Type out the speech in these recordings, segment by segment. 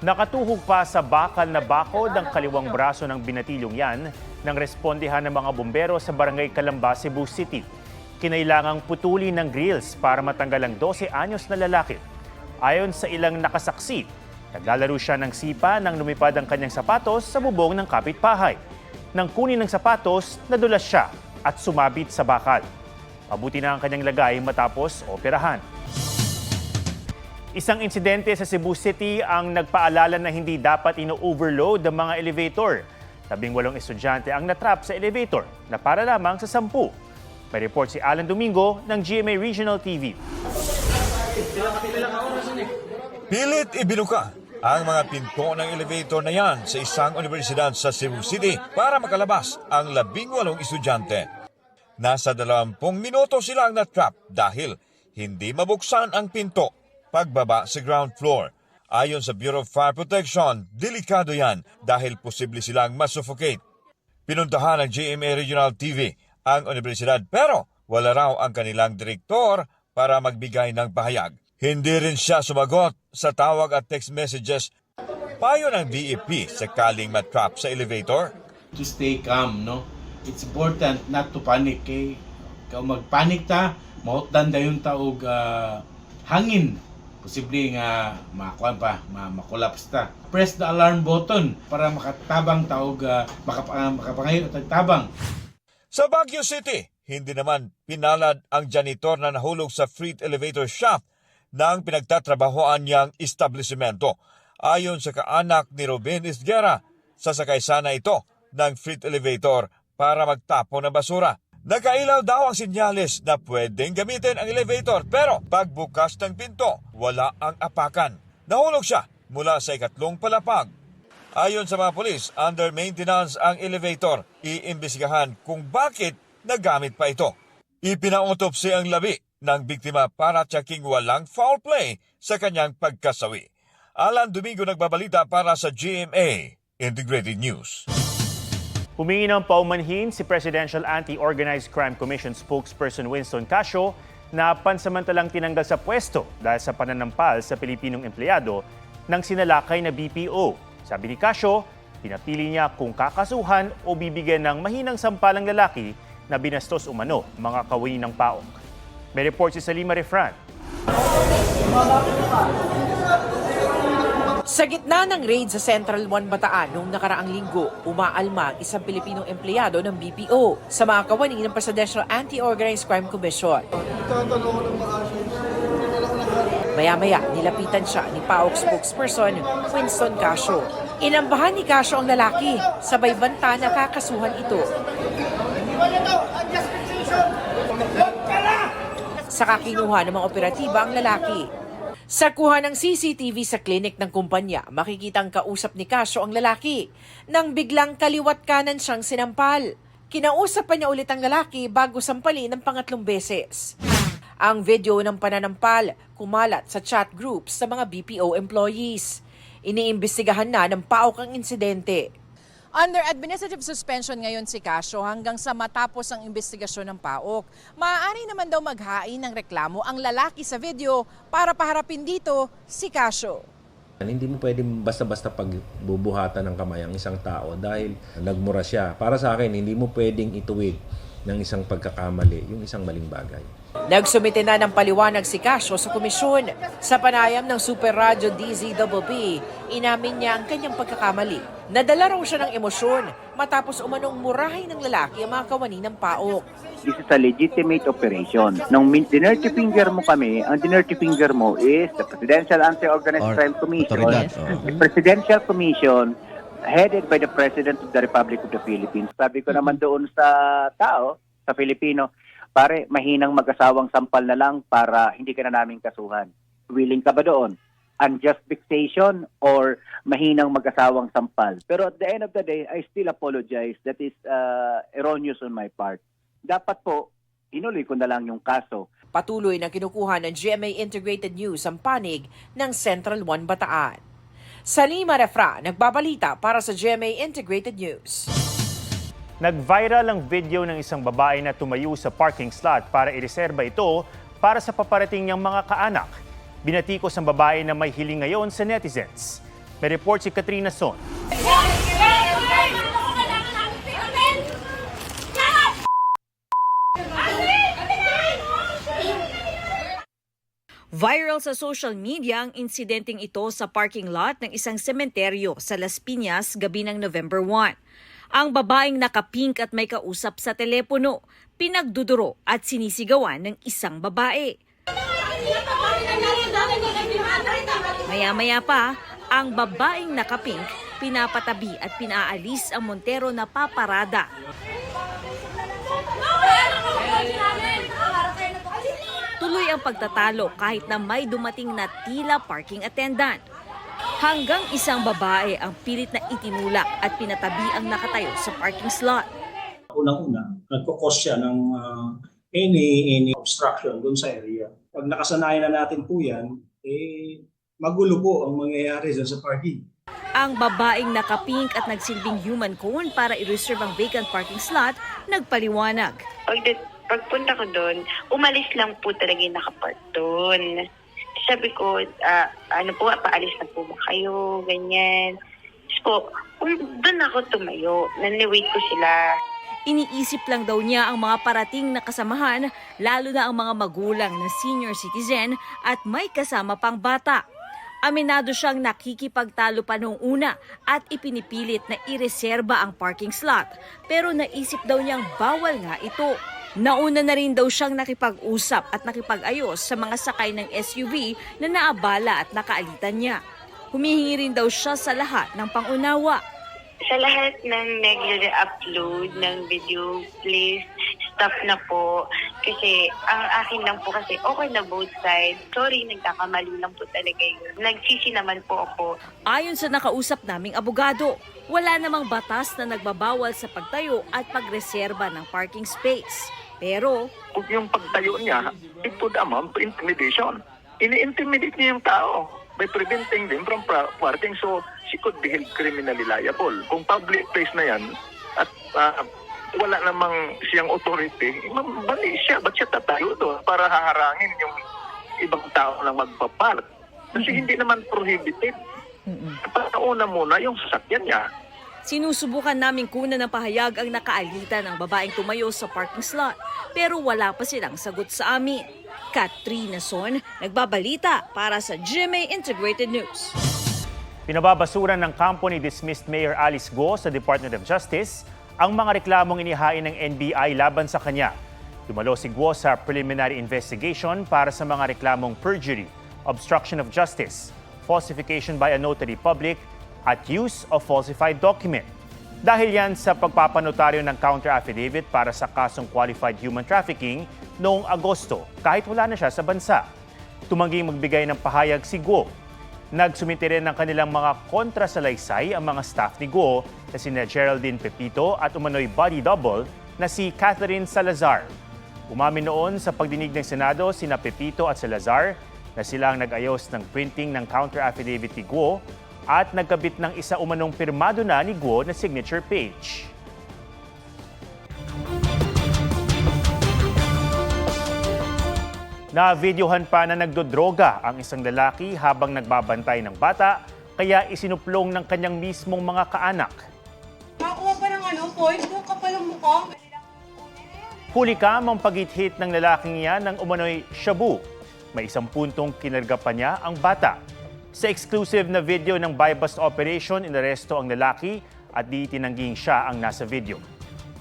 Nakatuhog pa sa bakal na bakod ang kaliwang braso ng binatilyong yan nang respondihan ng mga bumbero sa barangay Calamba, Cebu City. Kinailangang putulin ng grills para matanggal ang 12 anyos na lalaki. Ayon sa ilang nakasaksi, naglalaro siya ng sipa nang lumipad ang kanyang sapatos sa bubong ng kapitbahay. Nang kunin ng sapatos, nadulas siya at sumabit sa bakal. Mabuti na ang kanyang lagay matapos operahan. Isang insidente sa Cebu City ang nagpaalala na hindi dapat ino-overload ang mga elevator. 18 estudyante ang natrap sa elevator na para lamang sa 10. May report si Alan Domingo ng GMA Regional TV. Pilit ibinuka ang mga pinto ng elevator na yan sa isang universidad sa Cebu City para makalabas ang 18 estudyante. Nasa 20 minuto sila ang natrap dahil hindi mabuksan ang pinto pagbaba sa ground floor. Ayon sa Bureau of Fire Protection, delikado yan dahil posible silang masuffocate. Pinuntahan ng GMA Regional TV ang universidad pero wala raw ang kanilang direktor para magbigay ng pahayag. Hindi rin siya sumagot sa tawag at text messages. Payo ng DEP sakaling matrap sa elevator. To stay calm, no? It's important not to panic, eh? Kung magpanik ta, mahutdan dayon taog hangin. Posible nga makulaps ta. Press the alarm button para makatabang taog makapangayon at tabang. Sa Baguio City, hindi naman pinalad ang janitor na nahulog sa freight elevator shaft ng pinagtatrabahoan niyang establishmento. Ayon sa kaanak ni Ruben Isguera, sasakay sana ito ng freight elevator para magtapon ng basura. Nakailaw daw ang sinyales na pwedeng gamitin ang elevator pero pagbukas ng pinto, wala ang apakan. Nahulog siya mula sa ikatlong palapag. Ayon sa mga pulis, under maintenance ang elevator. Iimbestigahan kung bakit nagamit pa ito. Ipinautopsy ang labi ng biktima para tsaking walang foul play sa kanyang pagkasawi. Alan Domingo nagbabalita para sa GMA Integrated News. Humingi ng paumanhin si Presidential Anti-Organized Crime Commission spokesperson Winston Casio na pansamantalang tinanggal sa pwesto dahil sa pananampal sa Pilipinong empleyado ng sinalakay na BPO. Sabi ni Casio, pinapili niya kung kakasuhan o bibigyan ng mahinang sampalang lalaki na binastos umano mga kawani ng PAOK. May report si Salima Refran. Sa gitna ng raid sa Central 1 Bataan noong nakaraang linggo, umaalma ang isang Pilipinong empleyado ng BPO sa mga kawani ng Presidential Anti-Organized Crime Commission. Maya-maya, nilapitan siya ni PAOK spokesperson Winston Casio. Inambahan ni Casio ang lalaki, sabay banta na kakasuhan ito. Sa kakinuha ng mga operatiba ang lalaki. Sa kuha ng CCTV sa klinik ng kumpanya, makikitang kausap ni Casio ang lalaki nang biglang kaliwat kanan siyang sinampal. Kinausap pa niya ulit ang lalaki bago sampalin ng pangatlong beses. Ang video ng pananampal kumalat sa chat groups sa mga BPO employees. Iniimbestigahan na ng PAOK ang insidente. Under administrative suspension ngayon si Casio hanggang sa matapos ang investigasyon ng PAOK. Maaari naman daw maghain ng reklamo ang lalaki sa video para paharapin dito si Casio. Hindi mo pwedeng basta-basta pagbubuhatan ng kamay ang isang tao dahil nagmura siya. Para sa akin, hindi mo pwedeng ituwid ng isang pagkakamali yung isang maling bagay. Nagsumite na ng paliwanag si Casio sa komisyon. Sa panayam ng Super Radyo DZBB, inamin niya ang kanyang pagkakamali. Nadala raw siya ng emosyon matapos umanong murahin ng lalaki ang mga kawani ng PAOK. This is a legitimate operation. Nung dinirty finger mo kami, ang dinirty finger mo is the Presidential Anti-Organized Crime Commission. The Presidential Commission headed by the President of the Republic of the Philippines. Sabi ko naman doon sa tao, sa Filipino, pare, mahinang mag-asawang sampal na lang para hindi ka na namin kasuhan. Willing ka ba doon? Unjust fixation or mahinang mag-asawang sampal? Pero at the end of the day, I still apologize. That is erroneous on my part. Dapat po, inuloy ko na lang yung kaso. Patuloy na kinukuha ng GMA Integrated News ang panig ng Central 1 Bataan. Salima Refra, nagbabalita para sa GMA Integrated News. Nag-viral ang video ng isang babae na tumayo sa parking slot para ireserba ito para sa paparating niyang mga kaanak. Binatikos ang babae na may hiling ngayon sa netizens. May report si Katrina Son. Viral sa social media ang insidenteng ito sa parking lot ng isang sementeryo sa Las Piñas gabi ng November 1. Ang babaeng nakapink at may kausap sa telepono, pinagduduro at sinisigawan ng isang babae. Maya-maya pa, ang babaeng nakapink, pinapatabi at pinaalis ang Montero na paparada. Tuloy ang pagtatalo kahit na may dumating na tila parking attendant. Hanggang isang babae ang pilit na itinulak at pinatabi ang nakatayo sa parking slot. Unang-una, nagkukos siya ng any obstruction doon sa area. Pag nakasanayan na natin po yan, magulo po ang mangyayari dyan sa parking. Ang babaeng nakapink at nagsilbing human cone para i-reserve ang vacant parking slot, nagpaliwanag. Pagpunta ko doon, umalis lang po talaga yung nakapark doon. Sabi ko, paalis na po ba kayo, ganyan. So, doon ako tumayo, naniwait ko sila. Iniisip lang daw niya ang mga parating na kasamahan, lalo na ang mga magulang na senior citizen at may kasama pang bata. Aminado siyang nakikipagtalo pa noong una at ipinipilit na ireserba ang parking slot, pero naisip daw niyang bawal nga ito. Nauna na rin daw siyang nakipag-usap at nakipag-ayos sa mga sakay ng SUV na naabala at nakaalitan niya. Humihingi rin daw siya sa lahat ng pangunawa. Sa lahat ng nag-upload ng video, please stop na po. Kasi ang akin lang po kasi okay na both sides. Sorry, nagkakamali lang po talaga yun. Nagsisi naman po ako. Ayon sa nakausap naming abogado, wala namang batas na nagbabawal sa pagtayo at pagreserba ng parking space. Pero yung pagtayo niya, it would amount to intimidation. Ini-intimidate niya yung tao by preventing them from parking, so she could be held criminally liable. Kung public place na yan at wala namang siyang authority, mali siya. Ba't siya tatayo doon para haharangin yung ibang tao na magpapark? Kasi hindi naman prohibited. Pagkauna muna yung sasakyan niya. sinusubukan naming kunan ng pahayag ang nakaalitan ng babaeng tumayo sa parking slot, pero wala pa silang sagot sa amin. Katrina Son, nagbabalita para sa GMA Integrated News. Pinababasuran ng kampo ni dismissed Mayor Alice Go sa Department of Justice ang mga reklamong inihain ng NBI laban sa kanya. Dumalo si Guo sa preliminary investigation para sa mga reklamong perjury, obstruction of justice, falsification by a notary public, at use of falsified document. Dahil yan sa pagpapanotaryo ng counter-affidavit para sa kasong qualified human trafficking noong Agosto, kahit wala na siya sa bansa. Tumangging magbigay ng pahayag si Guo. Nagsumite rin ng kanilang mga kontrasalaysay ang mga staff ni Guo na sina Geraldine Pepito at umano'y body double na si Catherine Salazar. Umamin noon sa pagdinig ng Senado sina Pepito at Salazar na sila ang nag-ayos ng printing ng counter-affidavit ni Guo at nagkabit ng isa umanong pirmado na ni Guo na signature page. Na-videohan pa na nagdodroga ang isang lalaki habang nagbabantay ng bata, kaya isinuplong ng kanyang mismong mga kaanak. Makakuha pa ng point, doon ka pa ng mukha. Huli ka ang paghit-hit ng lalaking yan ng umano'y shabu. May isang puntong kinarga pa niya ang bata. Sa exclusive na video ng buy-bust operation, inaresto ang lalaki at di tinangging siya ang nasa video.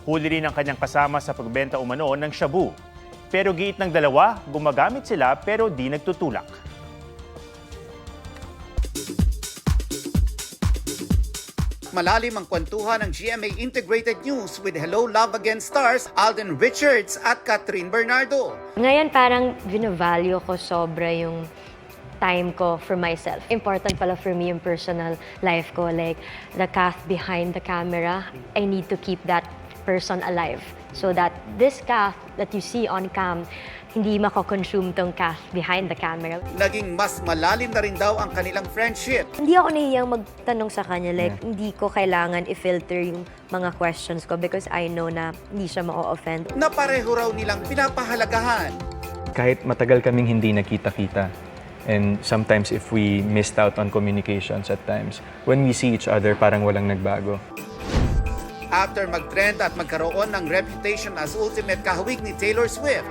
Huli rin ang kanyang kasama sa pagbenta umano ng shabu. Pero giit ng dalawa, gumagamit sila pero di nagtutulak. Malalim ang kwentuhan ng GMA Integrated News with Hello Love Again stars Alden Richards at Catherine Bernardo. Ngayon parang vino-value ko sobra yung time ko for myself. Important pala for me yung personal life ko. Like the Kath behind the camera, I need to keep that person alive. So that this Kath that you see on cam, hindi mako-consume tong Kath behind the camera. Naging mas malalim na rin daw ang kanilang friendship. Hindi ako nahihiyang magtanong sa kanya. Like, hindi ko kailangan i-filter yung mga questions ko because I know na hindi siya ma-offend. Na pareho raw nilang pinapahalagahan. Kahit matagal kaming hindi nakita-kita, And sometimes if we missed out on communications at times, when we see each other, parang walang nagbago. After mag-trend at magkaroon ng reputation as ultimate kahawig ni Taylor Swift,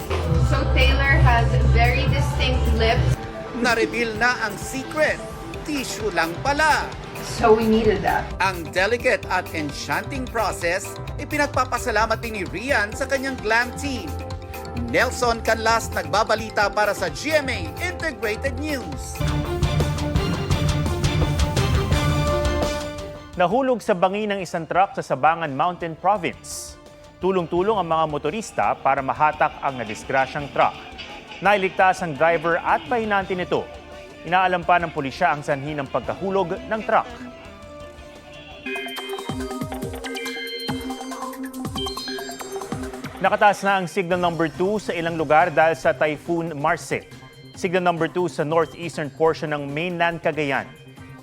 So Taylor has very distinct lips. na-reveal na ang secret. Tissue lang pala. So we needed that. Ang delicate at enchanting process, ipinagpapasalamat din ni Rian sa kanyang glam team. Nelson Canlas nagbabalita para sa GMA Integrated News. Nahulog sa bangin ng isang truck sa Sabangan Mountain Province. Tulong-tulong ang mga motorista para mahatak ang nadisgrasyang truck. Nailigtas ang driver at pahinanti nito. Inaalam pa ng pulisya ang sanhi ng pagkahulog ng truck. Nakataas na ang signal number 2 sa ilang lugar dahil sa Typhoon Marset. Signal number 2 sa northeastern portion ng mainland Cagayan.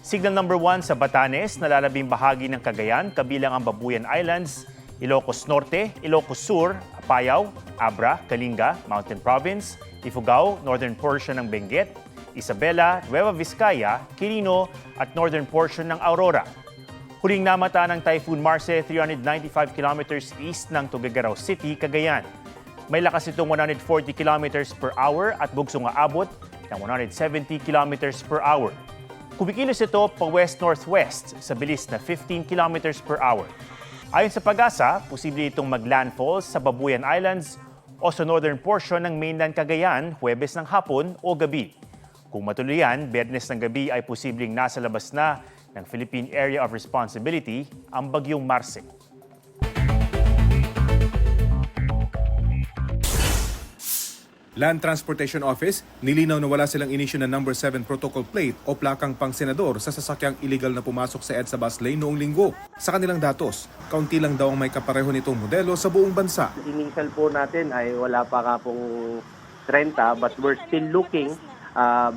Signal number 1 sa Batanes, nalalabing bahagi ng Cagayan, kabilang ang Babuyan Islands, Ilocos Norte, Ilocos Sur, Apayao, Abra, Kalinga, Mountain Province, Ifugao, northern portion ng Benguet, Isabela, Nueva Vizcaya, Quirino at northern portion ng Aurora. Huling namata ng Typhoon Marset 395 kilometers east ng Tuguegarao City, Cagayan. May lakas itong 140 kilometers per hour at bugsong aabot ng 170 kilometers per hour. Kumikilos ito pa west-northwest sa bilis na 15 kilometers per hour. Ayon sa Pag-asa, posible itong maglandfall sa Babuyan Islands o sa northern portion ng mainland Cagayan, Huwebes ng hapon o gabi. Kung matuloy yan, Biyernes ng gabi ay posibleng nasa labas na ng Philippine Area of Responsibility ang bagyong Marset. Land Transportation Office, nilinaw na wala silang inisyu na number 7 protocol plate o plakang pang-senador sa sasakyang illegal na pumasok sa EDSA bus lane noong linggo. Sa kanilang datos, kaunti lang daw ang may kapareho nitong modelo sa buong bansa. Initial po natin ay wala pa nga pong 30 but we're still looking.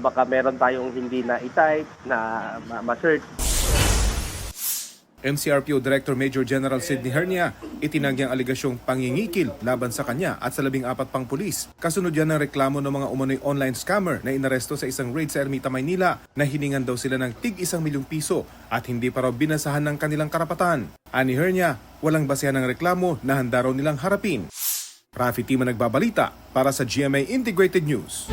Baka meron tayong hindi na i-type, na ma-search. NCRPO Director Major General Sidney Hernia itinanggi ang aligasyong pangingikil laban sa kanya at sa 14 pang pulis. Kasunod yan ng reklamo ng mga umano'y online scammer na inaresto sa isang raid sa Ermita, Maynila na hiningan daw sila ng tig 1 milyong piso at hindi pa raw binasahan ng kanilang karapatan. Ani Hernia, walang basehan ng reklamo na handa raw nilang harapin. Rafi Tima nagbabalita para sa GMA Integrated News.